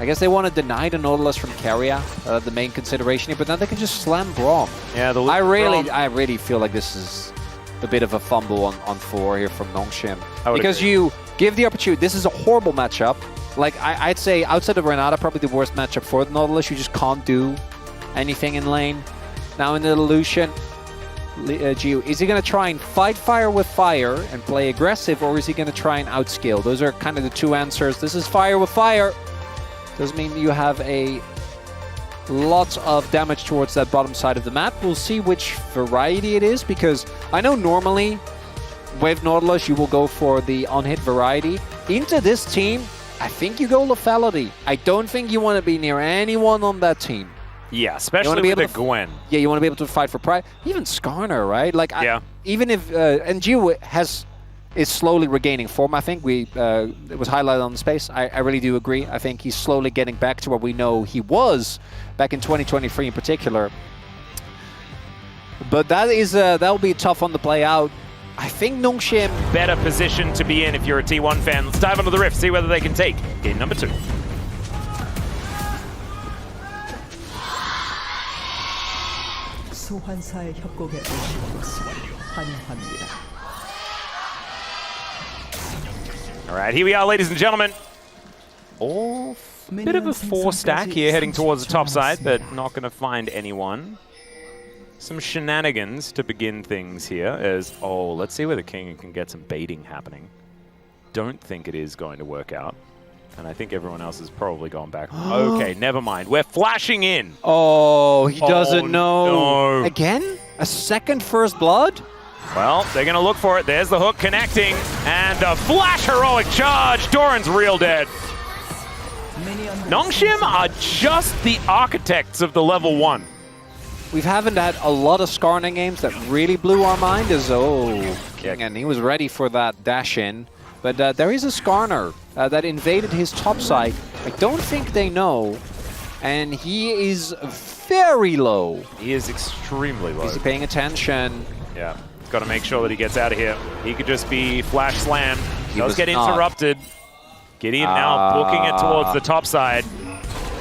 I guess they want to deny the Nautilus from Carrier, the main consideration here, but now they can just slam Braum. Yeah, I really feel like this is a bit of a fumble on 4 here from NONGSHIM. Because agree. you give the opportunity. This is a horrible matchup. Like, I'd say outside of Renata, probably the worst matchup for the Nautilus. You just can't do anything in lane. Now in the Lucian, Gio, is he going to try and fight fire with fire and play aggressive, or is he going to try and outskill? Those are kind of the two answers. This is fire with fire. Does mean you have a lot of damage towards that bottom side of the map. We'll see which variety it is, because I know normally with Nautilus you will go for the on-hit variety. Into this team, I think you go lethality. I don't think you want to be near anyone on that team. Yeah, especially with the Gwen. Yeah, you want to be able to fight for pride. Even Skarner, right? Like, yeah. Even if and Gio is slowly regaining form. I think it was highlighted on the space. I really do agree. I think he's slowly getting back to where we know he was back in 2023 in particular. But that'll be tough one to play out. I think NONGSHIM better position to be in if you're a T1 fan. Let's dive into the Rift, see whether they can take game number 2. 소환사의 협곡에 오신 것을 환영합니다. All right, here we are, ladies and gentlemen. Bit of a 4 stack here heading towards the top side, but not going to find anyone. Some shenanigans to begin things here as, let's see whether King can get some baiting happening. Don't think it is going to work out. And I think everyone else has probably gone back. Okay, never mind. We're flashing in. Oh, he doesn't know. No. Again? A second first blood? Well, they're going to look for it. There's the hook connecting. And a flash heroic charge. Doran's real dead. NONGSHIM are just the architects of the level 1. We haven't had a lot of Skarner games that really blew our mind as, King, and he was ready for that dash in. But there is a Skarner that invaded his top side. I don't think they know. And he is very low. He is extremely low. Is he paying attention? Yeah. He's got to make sure that he gets out of here. He could just be flash slammed. He does get interrupted. Gideon now booking it towards the top side.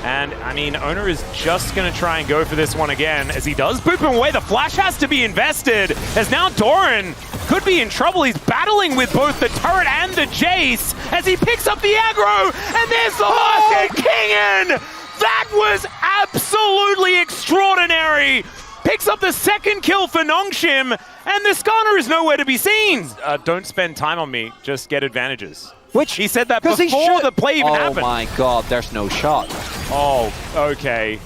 And, I mean, Owner is just going to try and go for this one again. As he does boop him away, the flash has to be invested. As now Doran could be in trouble. He's battling with both the turret and the Jace as he picks up the aggro. And there's the last hit, Kingen! That was absolutely extraordinary. Picks up the second kill for NONGSHIM. And the Skarner is nowhere to be seen. Don't spend time on me. Just get advantages. Which he said that before the play even happened. Oh my god, there's no shot. Oh, okay.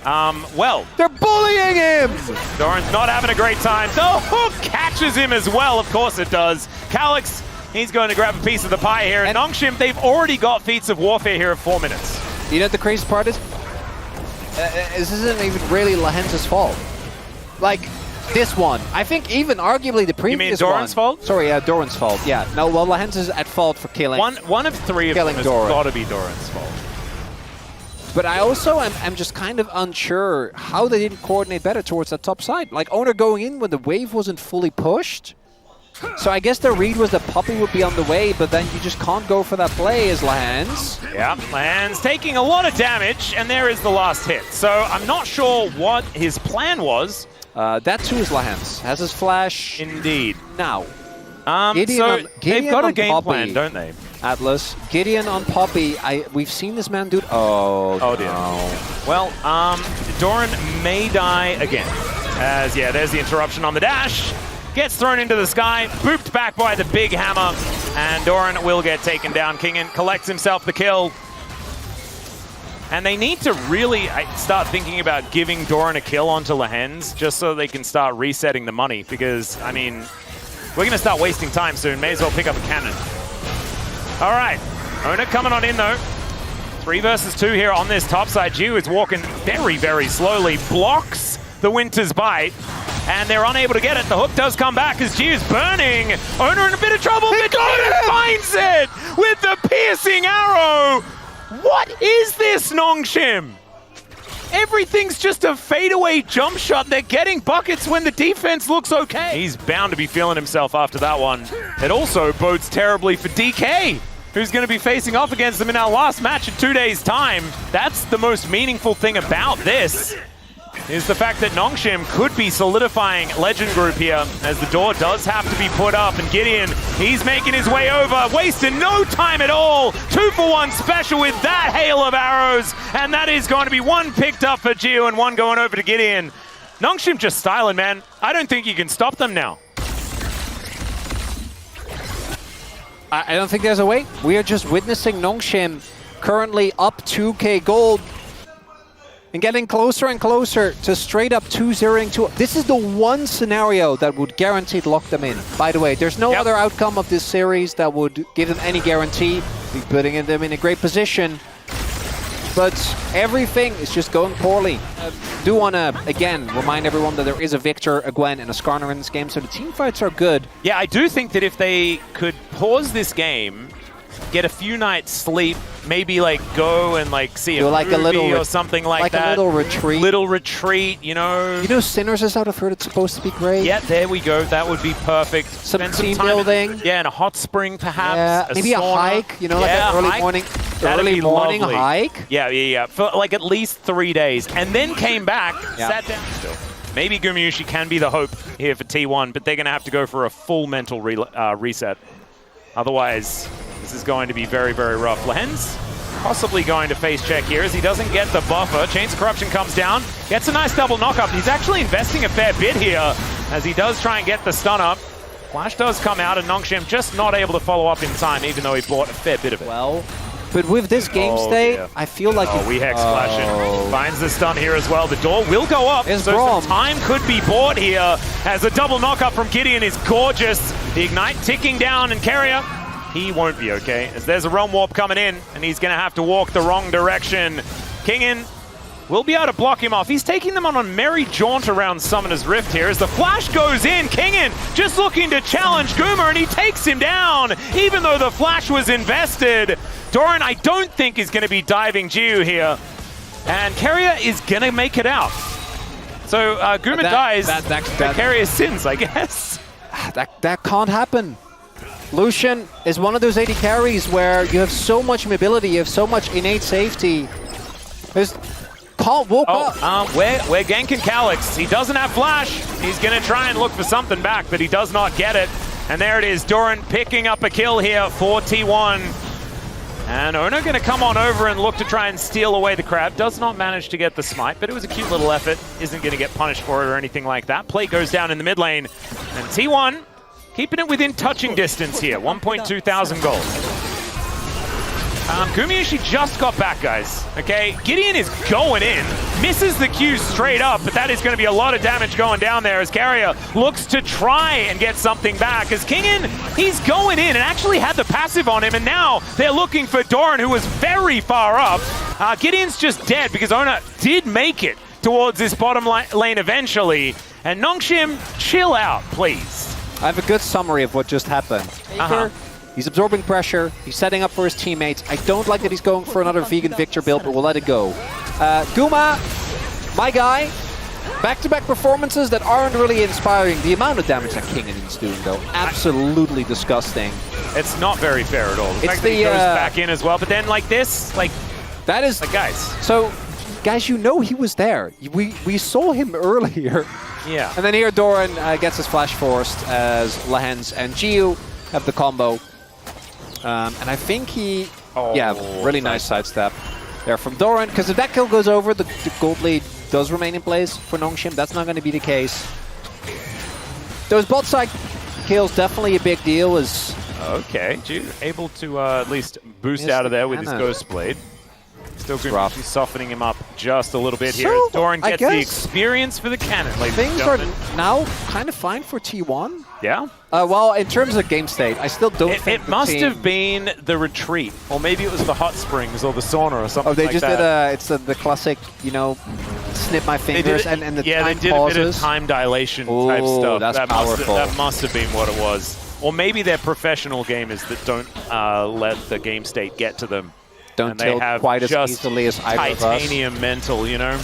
Well, they're bullying him! Doran's not having a great time. The hook catches him as well, of course it does. Calyx, he's going to grab a piece of the pie here. And NONGSHIM, they've already got feats of warfare here of 4 minutes. You know what the crazy part is? This isn't even really Lahenza's fault. Like, this one. I think even arguably the previous one. You mean Doran's fault? Sorry, Doran's fault. Yeah. No, well, Lahenza's at fault for killing. One of 3 of them has got to be Doran's fault. But I also am just kind of unsure how they didn't coordinate better towards that top side. Like, Owner going in when the wave wasn't fully pushed. So I guess the read was that Puppey would be on the way, but then you just can't go for that play as Lahans. Yeah, Lahans taking a lot of damage, and there is the last hit. So I'm not sure what his plan was. That too is Lahans. Has his flash. Indeed. Now. Gideon they've got a game plan, don't they? Atlas. Gideon on Puppey. We've seen this man do it. Oh dear. No. Well, Doran may die again. As, yeah, there's the interruption on the dash. Gets thrown into the sky, booped back by the big hammer, and Doran will get taken down. Kingen collects himself the kill. And they need to really start thinking about giving Doran a kill onto Lahens just so they can start resetting the money, because, I mean, we're going to start wasting time soon. May as well pick up a cannon. All right, Owner coming on in, though. 3 versus 2 here on this top side. Jiu is walking very, very slowly, blocks the Winter's Bite, and they're unable to get it. The hook does come back as Jiu's burning. Owner in a bit of trouble, but Owner finds it with the piercing arrow. What is this, NONGSHIM? Everything's just a fadeaway jump shot. They're getting buckets when the defense looks okay. He's bound to be feeling himself after that one. It also bodes terribly for DK. who's going to be facing off against them in our last match in 2 days' time. That's the most meaningful thing about this, is the fact that NONGSHIM could be solidifying Legend Group here, as the door does have to be put up, and Gideon, he's making his way over, wasting no time at all. 2-for-1 special with that hail of arrows, and that is going to be one picked up for Gio and one going over to Gideon. NONGSHIM just styling, man. I don't think you can stop them now. I don't think there's a way. We are just witnessing NONGSHIM currently up 2k gold and getting closer and closer to straight up 2-0ing 2. This is the one scenario that would guaranteed lock them in. By the way, there's no other outcome of this series that would give them any guarantee. We're putting them in a great position. But everything is just going poorly. Do want to, again, remind everyone that there is a Victor, a Gwen, and a Skarner in this game, so the team fights are good. Yeah, I do think that if they could pause this game, get a few nights sleep, maybe like go and like see a like movie a little or something like that. Like a little retreat. Little retreat, you know. You know, Sinners is out of Earth. It's supposed to be great. Yeah, there we go. That would be perfect. Some team building. Yeah, and a hot spring perhaps. Yeah, maybe sauna. a hike. You know, like an early morning. Early morning hike. Yeah. For like at least 3 days, and then came back, sat down. Still. Maybe Gumayushi can be the hope here for T1, but they're going to have to go for a full mental reset. Otherwise, this is going to be very, very rough. Lehens possibly going to face check here as he doesn't get the buffer. Chains of Corruption comes down, gets a nice double knock-up. He's actually investing a fair bit here as he does try and get the stun up. Flash does come out, and NONGSHIM just not able to follow up in time, even though he bought a fair bit of it. Well, but with this game state, I feel like... we hex flashing. Finds the stun here as well. The door will go up, so some time could be bought here as a double knock-up from Gideon is gorgeous. The Ignite ticking down, and Carrier, he won't be okay, as there's a Realm Warp coming in, and he's going to have to walk the wrong direction. Kingin will be able to block him off. He's taking them on a merry jaunt around Summoner's Rift here as the flash goes in. Kingin just looking to challenge Goomer, and he takes him down, even though the flash was invested. Doran, I don't think, is going to be diving Jiu here, and Carrier is going to make it out. So Goomer dies, the Carrier sins, I guess. That can't happen. Lucian is one of those AD carries where you have so much mobility, you have so much innate safety. Can't walk up. We're ganking Calyx. He doesn't have flash. He's going to try and look for something back, but he does not get it. And there it is, Doran picking up a kill here for T1. And Ono going to come on over and look to try and steal away the crab. Does not manage to get the smite, but it was a cute little effort. Isn't going to get punished for it or anything like that. Plate goes down in the mid lane. And T1 keeping it within touching distance here. 1.2 thousand gold. Gumayushi just got back, guys. Okay, Gideon is going in. Misses the Q straight up, but that is going to be a lot of damage going down there as Carrier looks to try and get something back. As Kingin, he's going in and actually had the passive on him, and now they're looking for Doran, who was very far up. Gideon's just dead because Ona did make it towards this bottom lane eventually. And NONGSHIM, chill out, please. I have a good summary of what just happened. He's absorbing pressure. He's setting up for his teammates. I don't like that he's going for another vegan Victor build, but we'll let it go. Guma, my guy, back-to-back performances that aren't really inspiring. The amount of damage that Kingin is doing, though, absolutely disgusting. It's not very fair at all. The fact that he goes back in as well, but then like this, like that is like guys. So, guys, you know he was there. We saw him earlier. Yeah. And then here Doran gets his flash forced as Lehens and Jiu have the combo. And I think he, really nice sidestep there from Doran, because if that kill goes over, the gold lead does remain in place for NONGSHIM. That's not going to be the case. Those bot side kills, definitely a big deal. Okay, Jiu able to at least boost out of there with his Ghost Blade. Still good. She's softening him up just a little bit here. Doran gets the experience for the cannon. Things are now kind of fine for T1. Yeah? Well, in terms of game state, I still don't think it must have been the retreat, or maybe it was the hot springs or the sauna or something like that. Oh, they just did it's the classic, you know, snip my fingers and the time they did pauses. A bit of time dilation type stuff. That's powerful. That must have been what it was. Or maybe they're professional gamers that don't let the game state get to them. Don't tilt quite as easily as either of us. Titanium mental, you know?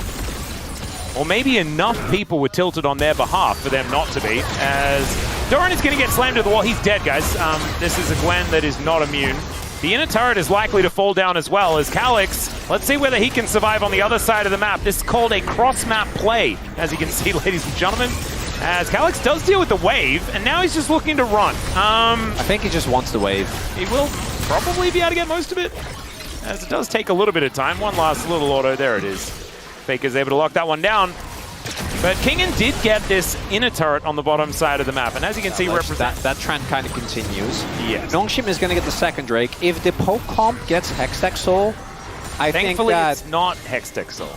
Or maybe enough people were tilted on their behalf for them not to be, as Doran is going to get slammed to the wall. He's dead, guys. This is a Gwen that is not immune. The inner turret is likely to fall down as well as Calyx. Let's see whether he can survive on the other side of the map. This is called a cross-map play, as you can see, ladies and gentlemen. As Calyx does deal with the wave, and now he's just looking to run. I think he just wants the wave. He will probably be able to get most of it, as it does take a little bit of time. One last little auto, there it is. Faker's able to lock that one down. But Kingen did get this inner turret on the bottom side of the map, and as you can see, that trend kind of continues. Yes. NONGSHIM is going to get the second Drake. If the poke comp gets Hextech Soul, I think that... it's not Hextech Soul.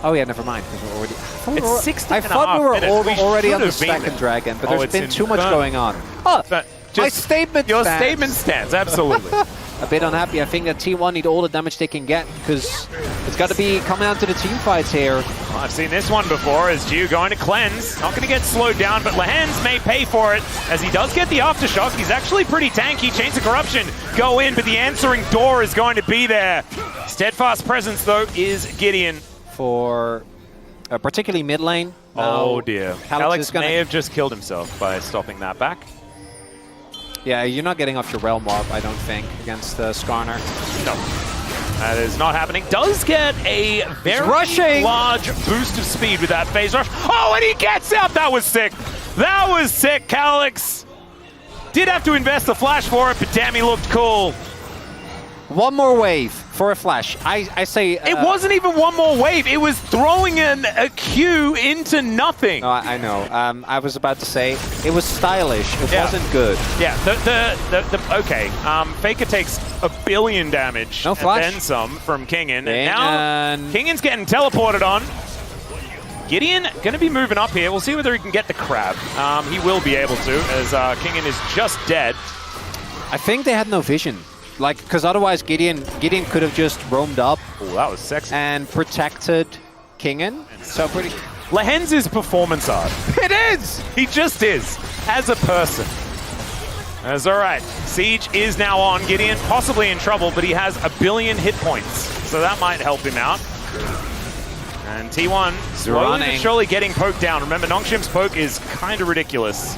Oh yeah, never mind. We're already... It's 16 I thought we were already on the second there. dragon, but there's been too much infernal. going on. Oh, my statement Your stands. statement stands, absolutely. A bit unhappy. I think that T1 need all the damage they can get, because it's got to be coming out to the team fights here. Well, I've seen this one before, as Jiu going to cleanse. Not going to get slowed down, but Lehens may pay for it, as he does get the aftershock. He's actually pretty tanky. Chains of Corruption go in, but the answering door is going to be there. Steadfast presence, though, is Gideon. For particularly mid lane. Oh dear. Calyx may have just killed himself by stopping that back. Yeah, you're not getting off your Realm Warp, I don't think, against Skarner. No, that is not happening. Does get a very large boost of speed with that phase rush. Oh, and he gets out! That was sick! That was sick, Calyx! Did have to invest the flash for it, but damn, he looked cool. One more wave for a flash. I say... it wasn't even one more wave. It was throwing a Q into nothing. No, I know. I was about to say, it was stylish. It wasn't good. Yeah, okay. Faker takes 1 billion damage. No flash. And then some from Kingen. And now Kingen's getting teleported on. Gideon going to be moving up here. We'll see whether he can get the crab. He will be able to, as Kingen is just dead. I think they had no vision. Like, because otherwise Gideon could have just roamed up. Oh, that was sexy. And protected Kingen. So pretty... Lehens is performance art. It is! He just is, as a person. That's all right. Siege is now on. Gideon possibly in trouble, but he has 1 billion hit points. So that might help him out. And T1 slowly but surely getting poked down. Remember, NONGSHIM's poke is kind of ridiculous.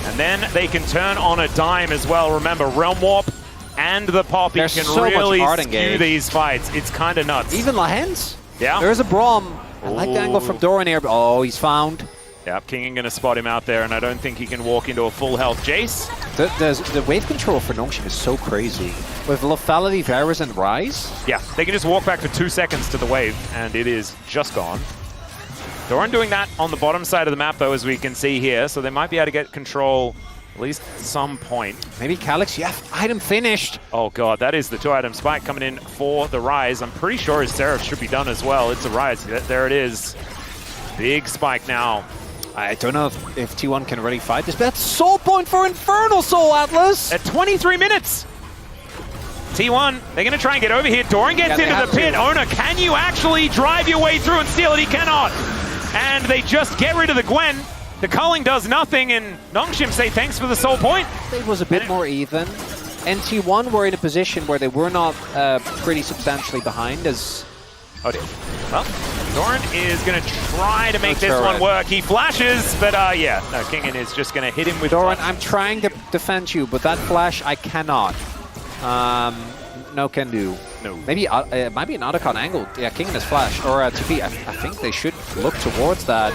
And then they can turn on a dime as well. Remember, Realm Warp and the Poppy can really skew these fights. It's kind of nuts. Even Lehens? Yeah. There's a Braum. I like the angle from Doran here. Oh, he's found. Yeah, Kingen going to spot him out there, and I don't think he can walk into a full health Jace. The wave control for NONGSHIM is so crazy. With Lethality, Varus, and Rise? Yeah, they can just walk back for 2 seconds to the wave, and it is just gone. Doran doing that on the bottom side of the map, though, as we can see here, so they might be able to get control at least at some point. Maybe Calyx, yeah, item finished. Oh god, that is the 2-item spike coming in for the Rise. I'm pretty sure his Seraph should be done as well. It's a Rise. There it is. Big spike now. I don't know if T1 can really fight this, but that's Soul Point for Infernal Soul, Atlas! At 23 minutes! T1, they're going to try and get over here. Doran gets into the pit. Owner, can you actually drive your way through and steal it? He cannot! And they just get rid of the Gwen. The culling does nothing, and NONGSHIM say thanks for the Soul Point. It was a bit more even. And T1 were in a position where they were not pretty substantially behind as... Oh dear. Well, Doran is going to try to make this one work. He flashes, but yeah, no, Kingen is just going to hit him with... Doran, I'm trying to defend you, but that flash, I cannot. No can do. No. Maybe it might be an Otacon angle. Yeah, Kingen has flash. Or TP. I think they should look towards that.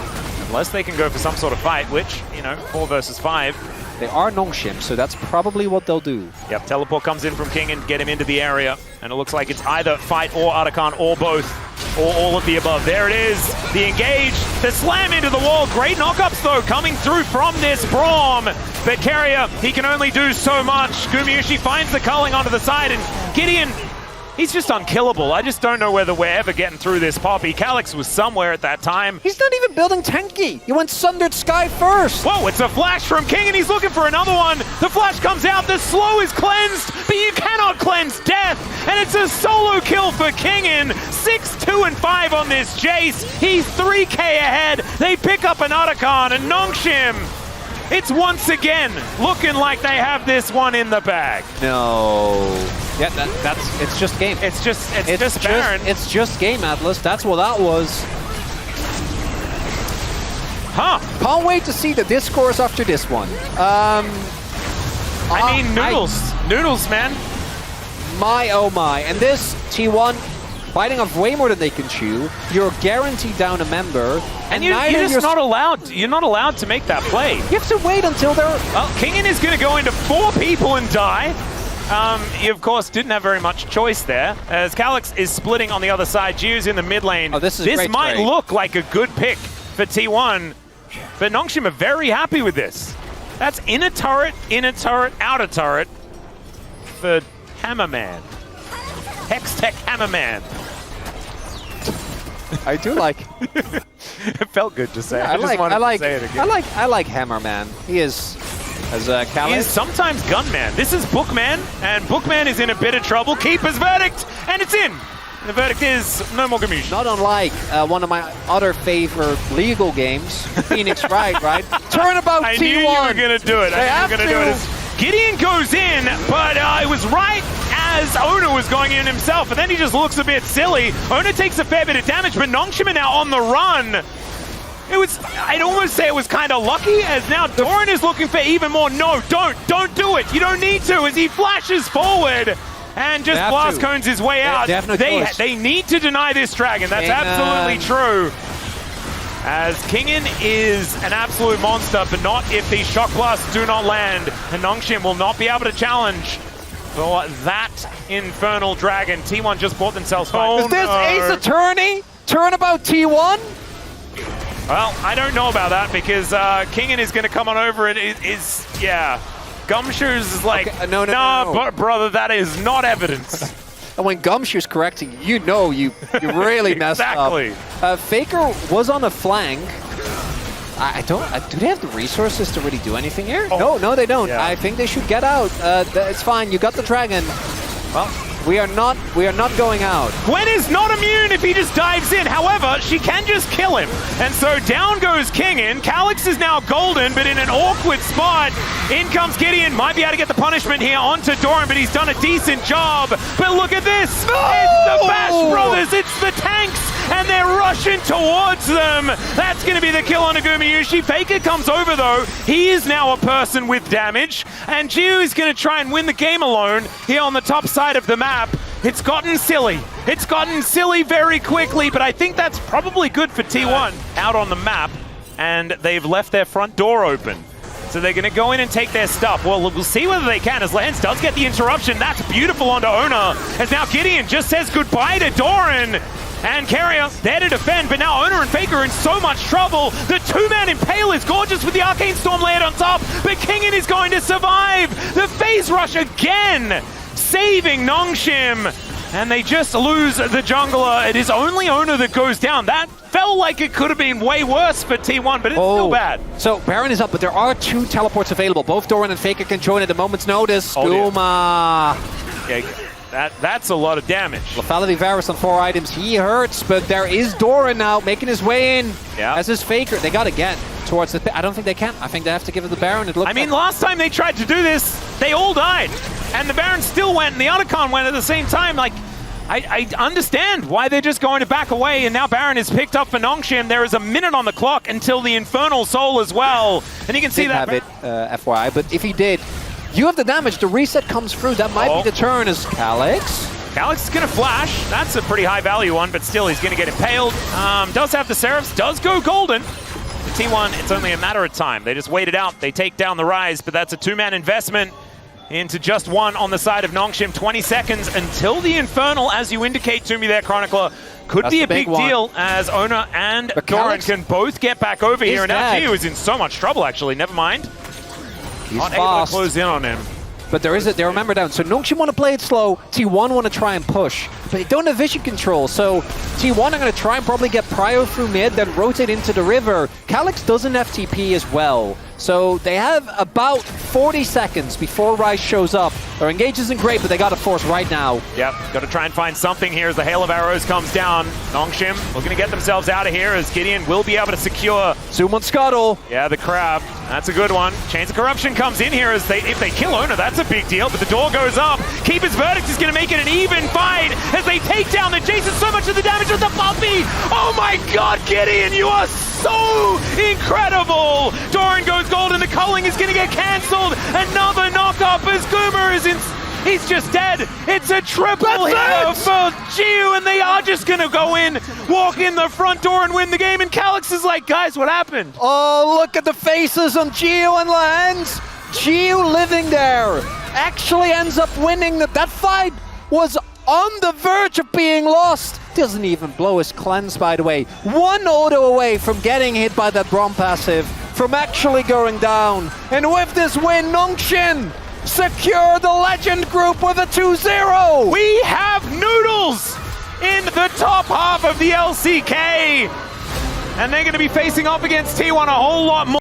Unless they can go for some sort of fight, which, you know, 4 versus 5. They are NONGSHIM, so that's probably what they'll do. Yep, teleport comes in from Kingen, get him into the area. And it looks like it's either fight or Otacon or both. Or all of the above. There it is. The engage. The slam into the wall. Great knockups, though, coming through from this Braum. But Carrier, he can only do so much. Gumayushi finds the culling onto the side, and Gideon, he's just unkillable. I just don't know whether we're ever getting through this Poppy. Calyx was somewhere at that time. He's not even building tanky. He went Sundered Sky first. Whoa, it's a flash from King, and he's looking for another one. The flash comes out. The slow is cleansed, but you cannot cleanse death. And it's a solo kill for Kingen. 6, 2, and 5 on this Jace. He's 3k ahead. They pick up an Otacon, and NONGSHIM, it's once again looking like they have this one in the bag. No. Yeah, it's just game. It's just Baron. It's just game, Atlas. That's what that was. Huh. Can't wait to see the discourse after this one. I mean, Noodles. Noodles, man. My oh my. And this T1 biting off way more than they can chew. You're guaranteed down a member. And you're just not allowed. You're not allowed to make that play. You have to wait until they're... Well, Kingen is going to go into 4 people and die. He, of course, didn't have very much choice there, as Calyx is splitting on the other side. Jiu's in the mid lane. Oh, this might look like a good pick for T1, but NONGSHIM are very happy with this. That's inner turret, outer turret for Hammerman. Hextech Hammerman. I do like... It felt good to say. Yeah, I just wanted to say it again. I like Hammerman. He is... As Calyx. He is sometimes Gunman. This is Bookman, and Bookman is in a bit of trouble. Keeper's verdict, and it's in. The verdict is no more Gamush. Not unlike one of my other favorite legal games, Phoenix Wright, right? Turnabout T1. I knew you were going to do it. I knew you were going to do it. Gideon goes in, but it was right as Ona was going in himself, and then he just looks a bit silly. Ona takes a fair bit of damage, but NONGSHIM are now on the run. I'd almost say it was kind of lucky, as now Doran is looking for even more. No, don't do it. You don't need to, as he flashes forward and just blast cones his way out. They need to deny this dragon. That's absolutely true. As Kingen is an absolute monster, but not if these shock blasts do not land. And NONGSHIM will not be able to challenge for that infernal dragon. T1 just bought themselves five. Is this Ace Attorney? Turnabout T1? Well, I don't know about that, because Kingen is going to come on over and yeah. Gumshoes is like, okay, no. Brother, that is not evidence. And when Gumshoe's correcting, you know you really messed up. Faker was on the flank. Do they have the resources to really do anything here? Oh. No, they don't. Yeah. I think they should get out. It's fine. You got the dragon. Well, we are not going out. Gwen is not immune if he just dives in. However, she can just kill him. And so down goes Kingen. Calyx is now golden, but in an awkward spot. In comes Gideon. Might be able to get the punishment here onto Doran, but he's done a decent job. But look at this. No! It's the Bash Brothers. It's the tanks. And they're rushing towards them. That's going to be the kill on Nagumayushi. Faker comes over, though. He is now a person with damage. And Jiu is going to try and win the game alone here on the top side of the map. It's gotten silly. It's gotten silly very quickly, but I think that's probably good for T1 out on the map. And they've left their front door open. So they're going to go in and take their stuff. Well, we'll see whether they can, as Lance does get the interruption. That's beautiful onto Ona. As now Gideon just says goodbye to Doran. And Carrier there to defend, but now Ona and Faker are in so much trouble. The two-man Impale is gorgeous with the Arcane Storm layered on top, but Kingen is going to survive. The phase rush again, saving NONGSHIM. And they just lose the jungler. It is only Ona that goes down. That felt like it could have been way worse for T1, but it's still bad. So Baron is up, but there are 2 teleports available. Both Doran and Faker can join at a moment's notice. Skooma. That's a lot of damage. Lethality Varus on 4 items. He hurts, but there is Doran now making his way in. Yeah. As is Faker. They got to get towards the pit. I don't think they can. I think they have to give it the Baron. I mean, last time they tried to do this, they all died. And the Baron still went, and the Otacon went at the same time. Like, I understand why they're just going to back away, and now Baron is picked up for NONGSHIM. There is a minute on the clock until the Infernal Soul as well. And you can see that. Didn't have it, FYI, but if he did, you have the damage. The reset comes through. That might be the turn as Calyx. Calyx is going to flash. That's a pretty high value one, but still he's going to get impaled. Does have the Seraphs. Does go golden. The T1, it's only a matter of time. They just wait it out. They take down the Rise, but that's a 2-man investment into just 1 on the side of NONGSHIM. 20 seconds until the Infernal, as you indicate to me there, Chronicler, could be a big deal, as Ona and Doran can both get back over here. And now Gio is in so much trouble, actually. Never mind. He's not able to close in on him. But there is they remember down. So NONGSHIM want to play it slow. T1 want to try and push. But they don't have vision control. So T1 are going to try and probably get Prio through mid, then rotate into the river. Calyx doesn't have TP as well. So they have about 40 seconds before Rise shows up. Their engage isn't great, but they got to force right now. Yep, got to try and find something here as the Hail of Arrows comes down. NONGSHIM looking to get themselves out of here, as Gideon will be able to secure. Zoom on Scuttle. Yeah, the crab. That's a good one. Chains of Corruption comes in here as if they kill Ona, that's a big deal, but the door goes up. Keeper's Verdict is going to make it an even fight as they take down the Jason. So much of the damage with the Puppy. Oh my God, Gideon, you are so incredible. Doran goes gold and the culling is going to get cancelled. Another knock-up as Goomer is in... He's just dead. It's a triple here for Gio, and they are just going to go in, walk in the front door and win the game. And Calyx is like, guys, what happened? Oh, look at the faces on Gio and Lance. Gio living there actually ends up winning. That fight was on the verge of being lost. Doesn't even blow his cleanse, by the way. One auto away from getting hit by that Brom passive, from actually going down. And with this win, NONGSHIM secure the legend group with a 2-0. We have Noodles in the top half of the LCK. And they're going to be facing off against T1 a whole lot more.